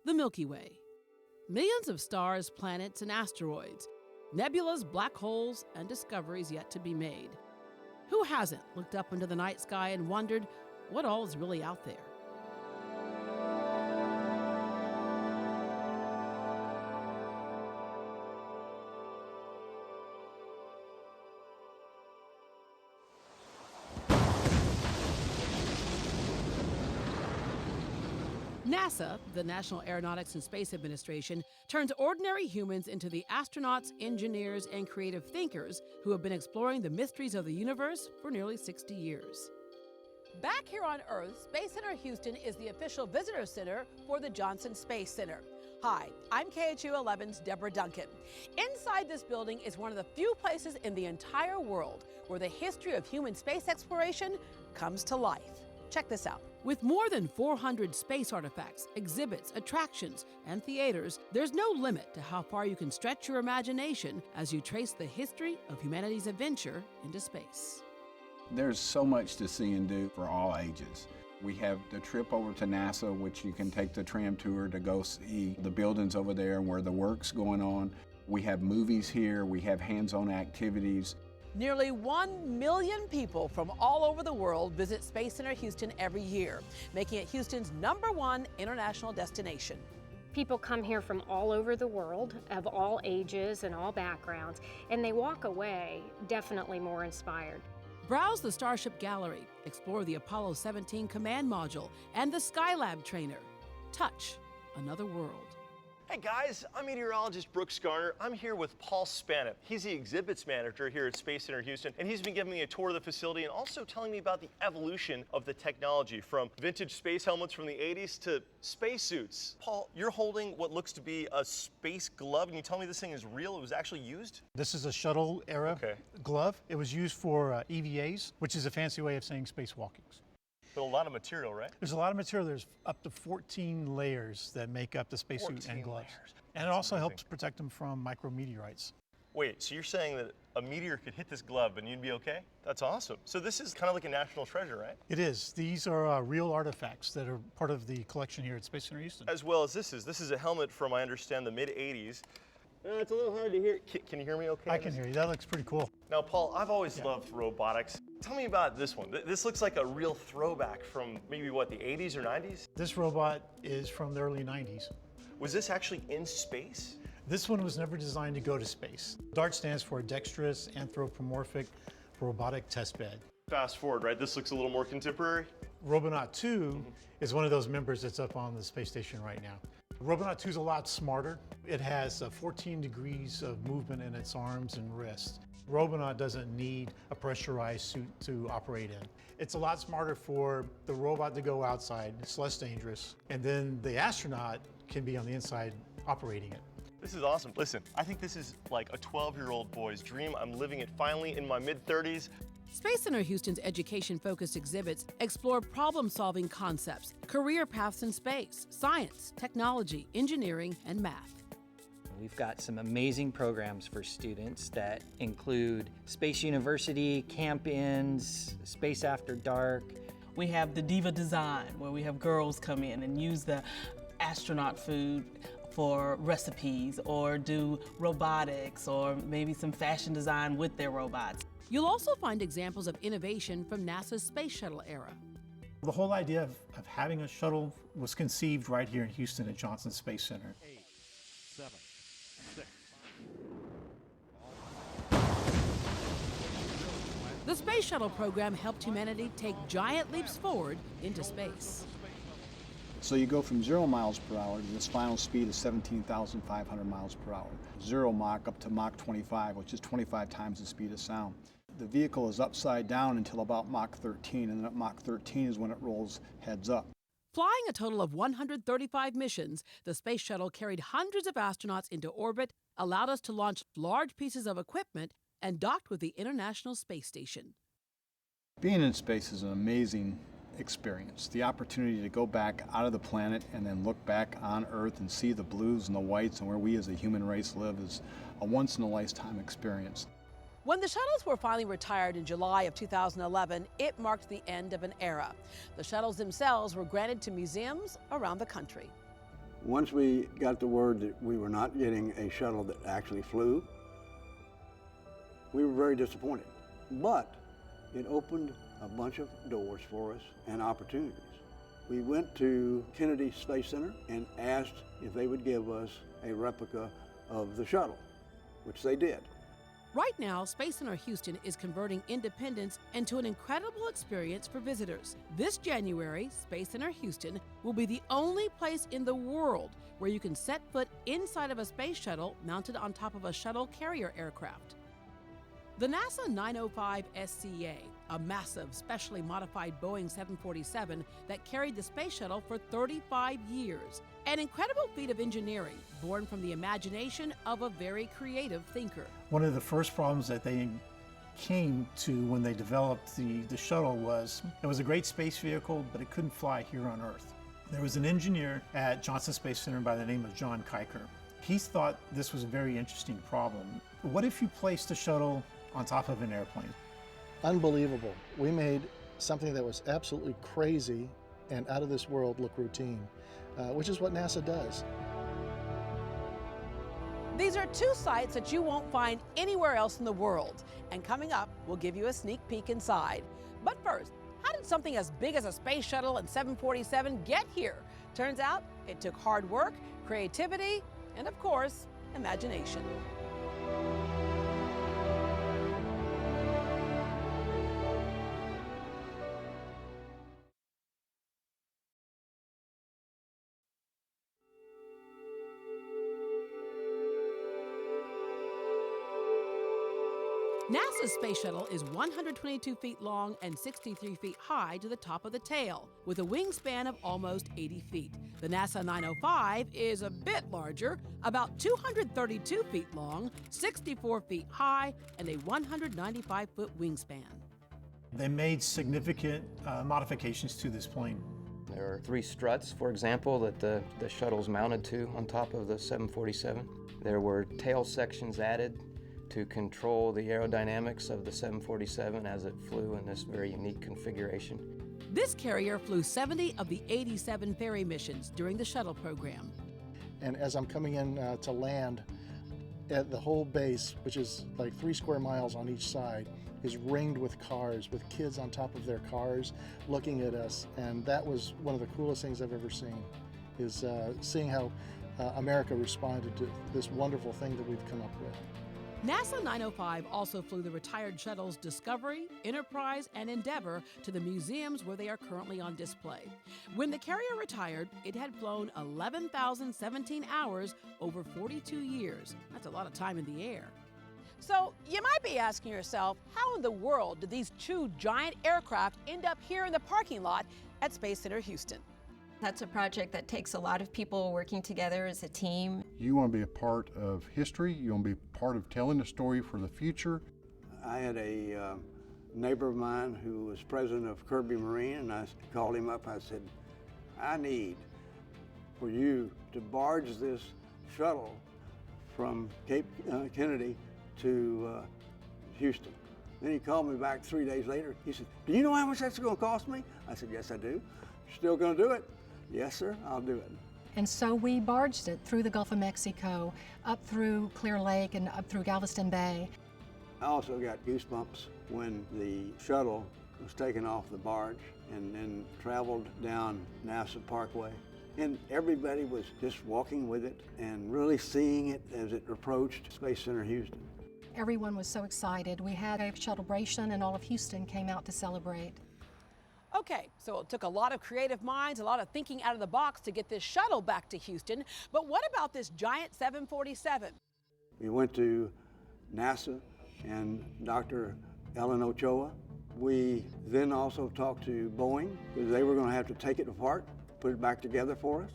The Milky Way. Millions of stars, planets, and asteroids, nebulas, black holes, and discoveries yet to be made. Who hasn't looked up into the night sky and wondered what all is really out there? NASA, the National Aeronautics and Space Administration, turns ordinary humans into the astronauts, engineers, and creative thinkers who have been exploring the mysteries of the universe for nearly 60 years. Back here on Earth, Space Center Houston is the official visitor center for the Johnson Space Center. Hi, I'm KHOU 11's Deborah Duncan. Inside this building is one of the few places in the entire world where the history of human space exploration comes to life. Check this out. With more than 400 space artifacts, exhibits, attractions, and theaters, there's no limit to how far you can stretch your imagination as you trace the history of humanity's adventure into space. There's so much to see and do for all ages. We have the trip over to NASA, which you can take the tram tour to go see the buildings over there and where the work's going on. We have movies here, we have hands-on activities. Nearly 1 million people from all over the world visit Space Center Houston every year, making it Houston's #1 international destination. People come here from all over the world, of all ages and all backgrounds, and they walk away definitely more inspired. Browse the Starship Gallery, explore the Apollo 17 command module, and the Skylab trainer. Touch another world. Hey guys, I'm meteorologist Brooks Garner. I'm here with Paul Spanup. He's the exhibits manager here at Space Center Houston, and he's been giving me a tour of the facility and also telling me about the evolution of the technology from vintage space helmets from the 80s to spacesuits. Paul, you're holding what looks to be a space glove, and you tell me this thing is real, it was actually used? This is a shuttle era glove. It was used for EVAs, which is a fancy way of saying spacewalkings. But a lot of material, right? There's a lot of material. There's up to 14 layers that make up the spacesuit and gloves. And it also helps protect them from micrometeorites. Wait, so you're saying that a meteor could hit this glove and you'd be okay? That's awesome. So this is kind of like a national treasure, right? It is. These are real artifacts that are part of the collection here at Space Center Houston. As well as this is. This is a helmet from, I understand, the mid-'80s. It's a little hard to hear. Can you hear me okay? I can hear you. That looks pretty cool. Now, Paul, I've always loved robotics. Tell me about this one. This looks like a real throwback from maybe, what, the 80s or 90s? This robot is from the early 90s. Was this actually in space? This one was never designed to go to space. DART stands for Dexterous Anthropomorphic Robotic Test Bed. Fast forward, right? This looks a little more contemporary. Robonaut 2 is one of those members that's up on the space station right now. Robonaut 2 is a lot smarter. It has 14 degrees of movement in its arms and wrists. Robonaut doesn't need a pressurized suit to operate in. It's a lot smarter for the robot to go outside. It's less dangerous. And then the astronaut can be on the inside operating it. This is awesome. Listen, I think this is like a 12-year-old boy's dream. I'm living it finally in my mid-30s. Space Center Houston's education-focused exhibits explore problem-solving concepts, career paths in space, science, technology, engineering, and math. We've got some amazing programs for students that include Space University, camp-ins, Space After Dark. We have the Diva Design, where we have girls come in and use the astronaut food for recipes, or do robotics, or maybe some fashion design with their robots. You'll also find examples of innovation from NASA's Space Shuttle era. The whole idea of having a shuttle was conceived right here in Houston at Johnson Space Center. 8, 7, 6. The Space Shuttle program helped humanity take giant leaps forward into space. So you go from 0 miles per hour to this final speed of 17,500 miles per hour. 0 Mach up to Mach 25, which is 25 times the speed of sound. The vehicle is upside down until about Mach 13, and then at Mach 13 is when it rolls heads up. Flying a total of 135 missions, the Space Shuttle carried hundreds of astronauts into orbit, allowed us to launch large pieces of equipment, and docked with the International Space Station. Being in space is an amazing experience. The opportunity to go back out of the planet and then look back on Earth and see the blues and the whites and where we as a human race live is a once-in-a-lifetime experience. When the shuttles were finally retired in July of 2011, it marked the end of an era. The shuttles themselves were granted to museums around the country. Once we got the word that we were not getting a shuttle that actually flew, we were very disappointed. But it opened a bunch of doors for us and opportunities. We went to Kennedy Space Center and asked if they would give us a replica of the shuttle, which they did. Right now, Space Center Houston is converting Independence into an incredible experience for visitors. This January, Space Center Houston will be the only place in the world where you can set foot inside of a space shuttle mounted on top of a shuttle carrier aircraft. The NASA 905 SCA, a massive, specially modified Boeing 747 that carried the space shuttle for 35 years. An incredible feat of engineering born from the imagination of a very creative thinker. One of the first problems that they came to when they developed the shuttle was it was a great space vehicle, but it couldn't fly here on Earth. There was an engineer at Johnson Space Center by the name of John Kiker. He thought this was a very interesting problem. What if you placed the shuttle on top of an airplane? Unbelievable. We made something that was absolutely crazy and out of this world look routine, which is what NASA does. These are two sights that you won't find anywhere else in the world. And coming up, we'll give you a sneak peek inside. But first, how did something as big as a space shuttle and 747 get here? Turns out it took hard work, creativity, and of course, imagination. NASA's space shuttle is 122 feet long and 63 feet high to the top of the tail, with a wingspan of almost 80 feet. The NASA 905 is a bit larger, about 232 feet long, 64 feet high, and a 195-foot wingspan. They made significant modifications to this plane. There are 3 struts, for example, that the shuttle's mounted to on top of the 747. There were tail sections added to control the aerodynamics of the 747 as it flew in this very unique configuration. This carrier flew 70 of the 87 ferry missions during the shuttle program. And as I'm coming in to land, at the whole base, which is like 3 square miles on each side, is ringed with cars, with kids on top of their cars looking at us. And that was one of the coolest things I've ever seen, is seeing how America responded to this wonderful thing that we've come up with. NASA 905 also flew the retired shuttles Discovery, Enterprise, and Endeavour to the museums where they are currently on display. When the carrier retired, it had flown 11,017 hours over 42 years. That's a lot of time in the air. So you might be asking yourself, how in the world did these 2 giant aircraft end up here in the parking lot at Space Center Houston? That's a project that takes a lot of people working together as a team. You want to be a part of history. You want to be part of telling the story for the future. I had a neighbor of mine who was president of Kirby Marine, and I called him up. I said, I need for you to barge this shuttle from Cape Kennedy to Houston. Then he called me back 3 days later. He said, do you know how much that's going to cost me? I said, yes, I do. You're still going to do it? Yes, sir, I'll do it. And so we barged it through the Gulf of Mexico, up through Clear Lake and up through Galveston Bay. I also got goosebumps when the shuttle was taken off the barge and then traveled down NASA Parkway. And everybody was just walking with it and really seeing it as it approached Space Center Houston. Everyone was so excited. We had a celebration and all of Houston came out to celebrate. Okay, so it took a lot of creative minds, a lot of thinking out of the box to get this shuttle back to Houston. But what about this giant 747? We went to NASA and Dr. Ellen Ochoa. We then also talked to Boeing because they were going to have to take it apart, put it back together for us.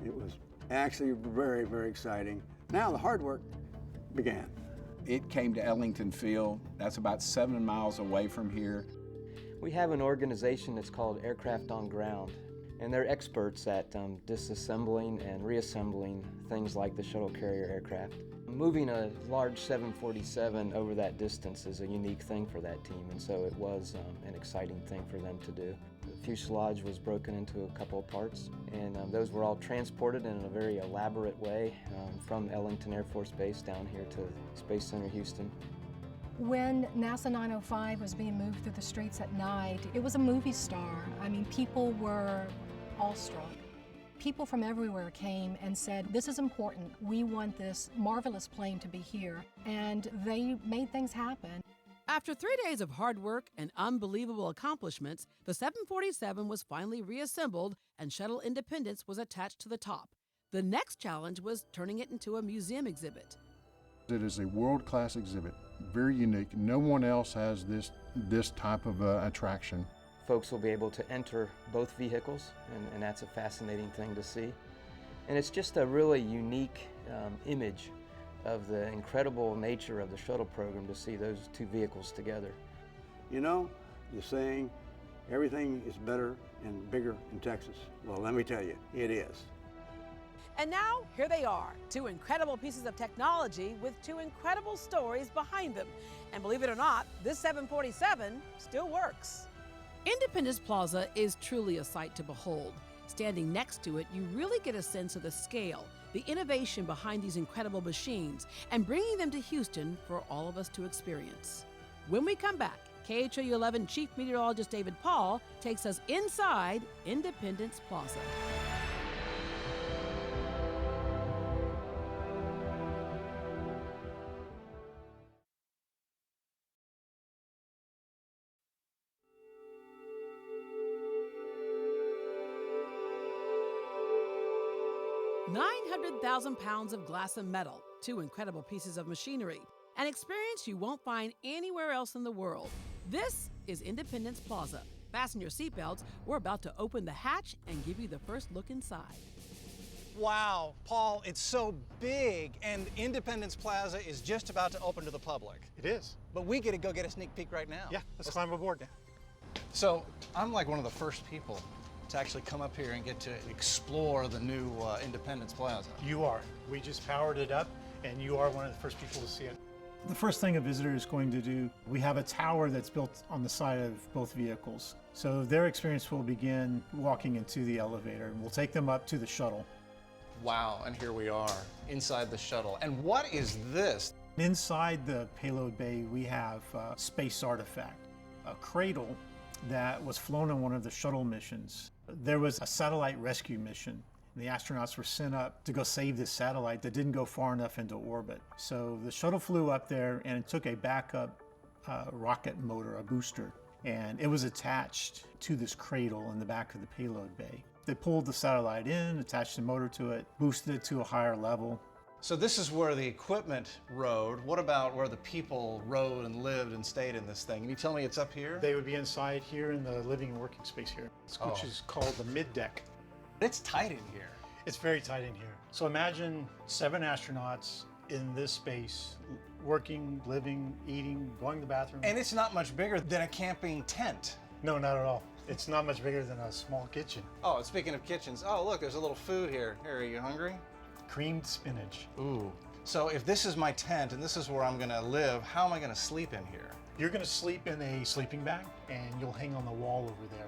It was actually very, very exciting. Now the hard work began. It came to Ellington Field. That's about 7 miles away from here. We have an organization that's called Aircraft on Ground, and they're experts at disassembling and reassembling things like the shuttle carrier aircraft. Moving a large 747 over that distance is a unique thing for that team, and so it was an exciting thing for them to do. The fuselage was broken into a couple of parts, and those were all transported in a very elaborate way from Ellington Air Force Base down here to Space Center Houston. When NASA 905 was being moved through the streets at night, it was a movie star. I mean, people were awestruck. People from everywhere came and said, this is important. We want this marvelous plane to be here. And they made things happen. After 3 days of hard work and unbelievable accomplishments, the 747 was finally reassembled and Shuttle Independence was attached to the top. The next challenge was turning it into a museum exhibit. It is a world-class exhibit, very unique. No one else has this type of attraction. Folks will be able to enter both vehicles, and that's a fascinating thing to see. And it's just a really unique image of the incredible nature of the shuttle program to see those two vehicles together. You know, the saying, everything is better and bigger in Texas. Well, let me tell you, it is. And now, here they are, two incredible pieces of technology with two incredible stories behind them. And believe it or not, this 747 still works. Independence Plaza is truly a sight to behold. Standing next to it, you really get a sense of the scale, the innovation behind these incredible machines, and bringing them to Houston for all of us to experience. When we come back, KHOU 11 Chief Meteorologist David Paul takes us inside Independence Plaza. £900,000 of glass and metal, two incredible pieces of machinery, an experience you won't find anywhere else in the world. This is Independence Plaza. Fasten your seatbelts. We're about to open the hatch and give you the first look inside. Wow, Paul, it's so big, and Independence Plaza is just about to open to the public. It is. But we get to go get a sneak peek right now. Yeah, let's climb aboard now. So I'm like one of the first people to actually come up here and get to explore the new Independence Plaza. You are. We just powered it up, and you are one of the first people to see it. The first thing a visitor is going to do, we have a tower that's built on the side of both vehicles. So their experience will begin walking into the elevator, and we'll take them up to the shuttle. Wow, and here we are inside the shuttle. And what is this? Inside the payload bay, we have a space artifact, a cradle that was flown on one of the shuttle missions. There was a satellite rescue mission. The astronauts were sent up to go save this satellite that didn't go far enough into orbit. So the shuttle flew up there and it took a backup rocket motor, a booster, and it was attached to this cradle in the back of the payload bay. They pulled the satellite in, attached the motor to it, boosted it to a higher level. So this is where the equipment rode. What about where the people rode and lived and stayed in this thing? Can you tell me it's up here? They would be inside here in the living and working space here, which is called the mid-deck. It's tight in here. It's very tight in here. So imagine 7 astronauts in this space, working, living, eating, going to the bathroom. And it's not much bigger than a camping tent. No, not at all. It's not much bigger than a small kitchen. Oh, speaking of kitchens, oh look, there's a little food here. Here, are you hungry? Creamed spinach. Ooh. So if this is my tent and this is where I'm gonna live, how am I gonna sleep in here? You're gonna sleep in a sleeping bag and you'll hang on the wall over there.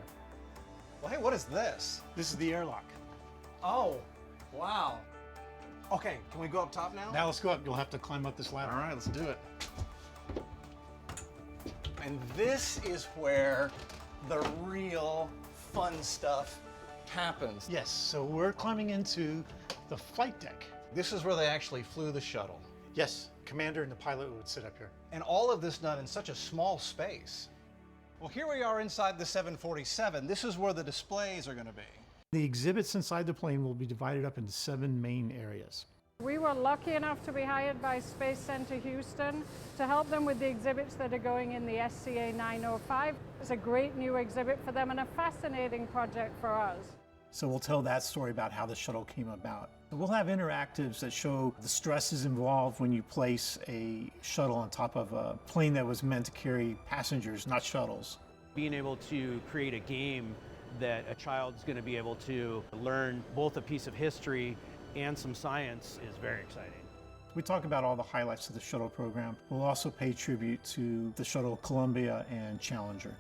Well, hey, what is this? This is the airlock. Oh, wow. Okay, can we go up top now? Now let's go up. You'll have to climb up this ladder. All right, let's do it. And this is where the real fun stuff happens. Yes, so we're climbing into the flight deck. This is where they actually flew the shuttle. Yes, commander and the pilot would sit up here. And all of this done in such a small space. Well, here we are inside the 747. This is where the displays are going to be. The exhibits inside the plane will be divided up into 7 main areas. We were lucky enough to be hired by Space Center Houston to help them with the exhibits that are going in the SCA 905. It's a great new exhibit for them and a fascinating project for us. So we'll tell that story about how the shuttle came about. We'll have interactives that show the stresses involved when you place a shuttle on top of a plane that was meant to carry passengers, not shuttles. Being able to create a game that a child's going to be able to learn both a piece of history and some science is very exciting. We talk about all the highlights of the shuttle program. We'll also pay tribute to the shuttle Columbia and Challenger.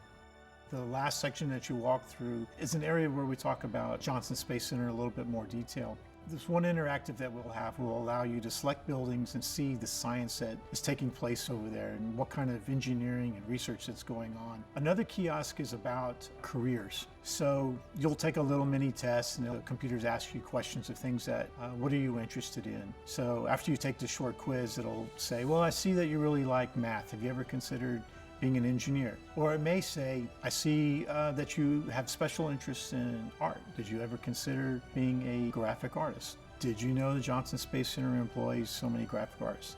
The last section that you walk through is an area where we talk about Johnson Space Center in a little bit more detail. This one interactive that we'll have will allow you to select buildings and see the science that is taking place over there and what kind of engineering and research that's going on. Another kiosk is about careers. So you'll take a little mini test and the computers ask you questions of things that, what are you interested in? So after you take the short quiz, it'll say, well, I see that you really like math. Have you ever considered being an engineer? Or it may say, I see that you have special interests in art. Did you ever consider being a graphic artist? Did you know the Johnson Space Center employs so many graphic artists?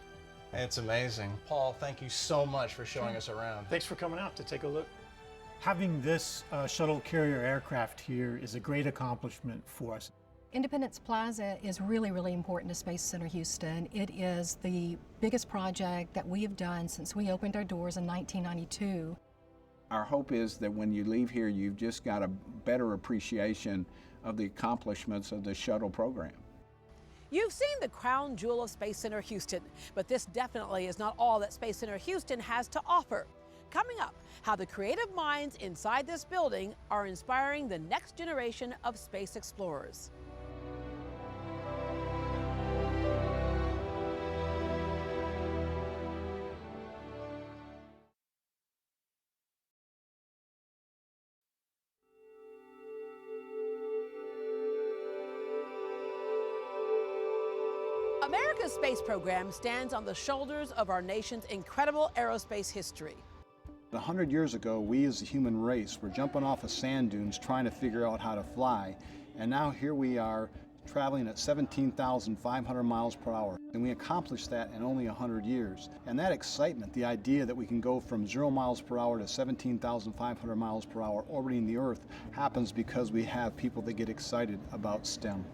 It's amazing. Paul, thank you so much for showing us around. Thanks for coming out to take a look. Having this shuttle carrier aircraft here is a great accomplishment for us. Independence Plaza is really, really important to Space Center Houston. It is the biggest project that we have done since we opened our doors in 1992. Our hope is that when you leave here, you've just got a better appreciation of the accomplishments of the shuttle program. You've seen the crown jewel of Space Center Houston, but this definitely is not all that Space Center Houston has to offer. Coming up, how the creative minds inside this building are inspiring the next generation of space explorers. America's space program stands on the shoulders of our nation's incredible aerospace history. 100 years ago, we as the human race were jumping off of sand dunes trying to figure out how to fly. And now here we are traveling at 17,500 miles per hour. And we accomplished that in only 100 years. And that excitement, the idea that we can go from 0 miles per hour to 17,500 miles per hour orbiting the Earth, happens because we have people that get excited about STEM.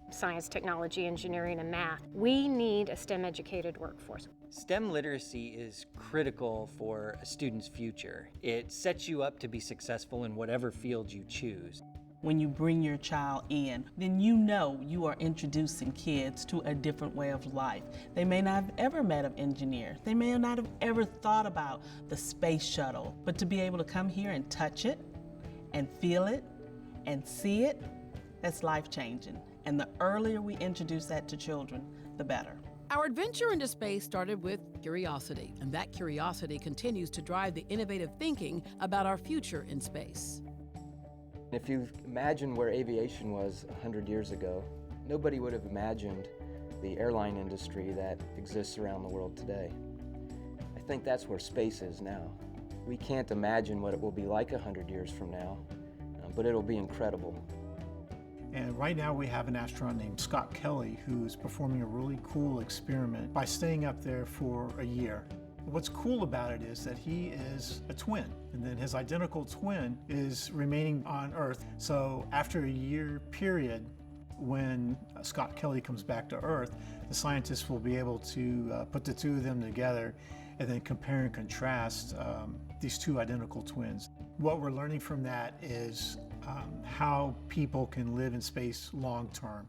Science, technology, engineering, and math. We need a STEM-educated workforce. STEM literacy is critical for a student's future. It sets you up to be successful in whatever field you choose. When you bring your child in, then you know you are introducing kids to a different way of life. They may not have ever met an engineer. They may not have ever thought about the space shuttle, but to be able to come here and touch it and feel it and see it, that's life-changing. And the earlier we introduce that to children, the better. Our adventure into space started with curiosity, and that curiosity continues to drive the innovative thinking about our future in space. If you imagine where aviation was 100 years ago, nobody would have imagined the airline industry that exists around the world today. I think that's where space is now. We can't imagine what it will be like 100 years from now, but it'll be incredible. And right now we have an astronaut named Scott Kelly who's performing a really cool experiment by staying up there for a year. What's cool about it is that he is a twin, and then his identical twin is remaining on Earth. So after a year period, when Scott Kelly comes back to Earth, the scientists will be able to put the two of them together and then compare and contrast these two identical twins. What we're learning from that is how people can live in space long term.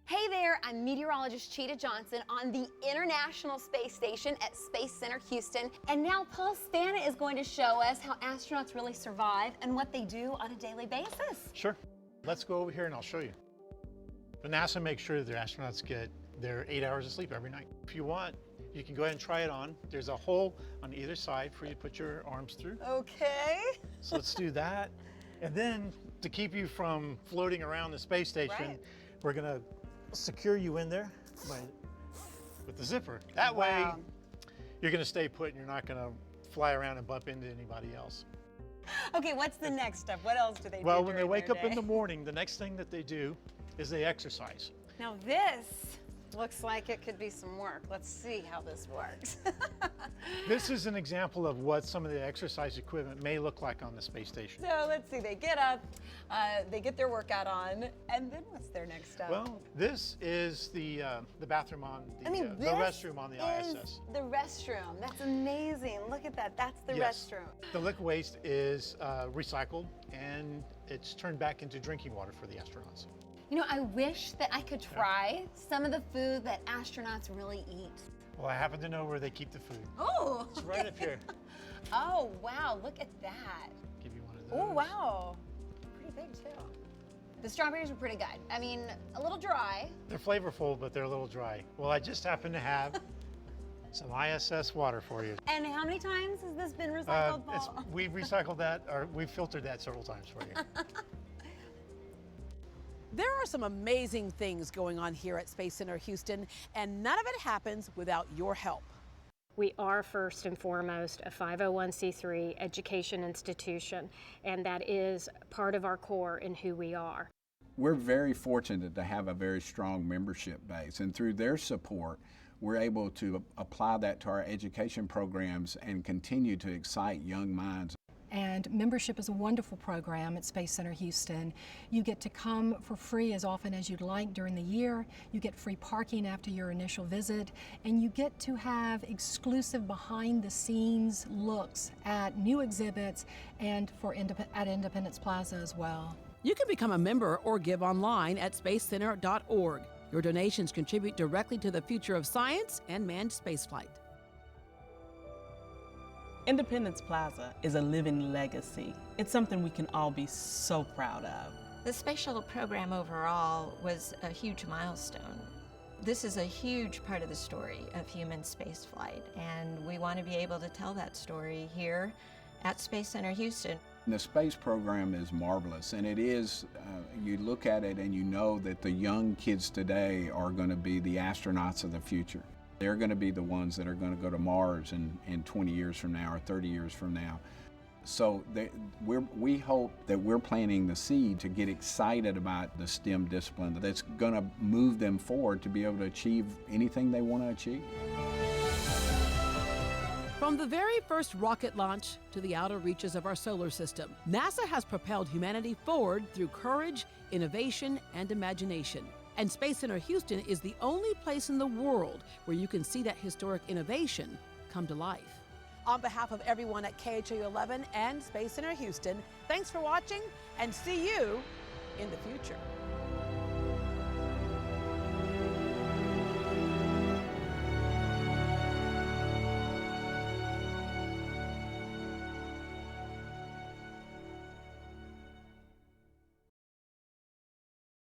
Hey there, I'm meteorologist Cheetah Johnson on the International Space Station at Space Center Houston. And now Paul Spana is going to show us how astronauts really survive and what they do on a daily basis. Sure. Let's go over here and I'll show you. But NASA makes sure that their astronauts get their 8 hours of sleep every night. If you want, you can go ahead and try it on. There's a hole on either side for you to put your arms through. Okay. So let's do that. And then to keep you from floating around the space station, we're gonna secure you in there with the zipper. That way, you're gonna stay put and you're not gonna fly around and bump into anybody else. Okay, what's the next step? What else do they do? Well, when they wake up in the morning, the next thing that they do is they exercise. Now this looks like it could be some work. Let's see how this works. This is an example of what some of the exercise equipment may look like on the space station. So let's see, they get up, they get their workout on, and then what's their next step? Well, this is the bathroom on the restroom on the ISS. The restroom. That's amazing. Look at that. That's the restroom. The liquid waste is recycled and it's turned back into drinking water for the astronauts. You know, I wish that I could try some of the food that astronauts really eat. Well, I happen to know where they keep the food. Oh! It's right up here. Oh, wow, look at that. Give you one of those. Oh, wow. Pretty big, too. The strawberries were pretty good. I mean, a little dry. They're flavorful, but they're a little dry. Well, I just happen to have some ISS water for you. And how many times has this been recycled, Paul? We've recycled that, or we've filtered that several times for you. There are some amazing things going on here at Space Center Houston, and none of it happens without your help. We are first and foremost a 501c3 education institution, and that is part of our core in who we are. We're very fortunate to have a very strong membership base, and through their support, we're able to apply that to our education programs and continue to excite young minds. And membership is a wonderful program at Space Center Houston. You get to come for free as often as you'd like during the year. You get free parking after your initial visit, and you get to have exclusive behind-the-scenes looks at new exhibits and at Independence Plaza as well. You can become a member or give online at spacecenter.org. Your donations contribute directly to the future of science and manned spaceflight. Independence Plaza is a living legacy. It's something we can all be so proud of. The Space Shuttle program overall was a huge milestone. This is a huge part of the story of human spaceflight, and we want to be able to tell that story here at Space Center Houston. The space program is marvelous, and it is, you look at it and you know that the young kids today are going to be the astronauts of the future. They're going to be the ones that are going to go to Mars in 20 years from now or 30 years from now. So we hope that we're planting the seed to get excited about the STEM discipline that's going to move them forward to be able to achieve anything they want to achieve. From the very first rocket launch to the outer reaches of our solar system, NASA has propelled humanity forward through courage, innovation, and imagination. And Space Center Houston is the only place in the world where you can see that historic innovation come to life. On behalf of everyone at KHOU 11 and Space Center Houston, thanks for watching, and see you in the future.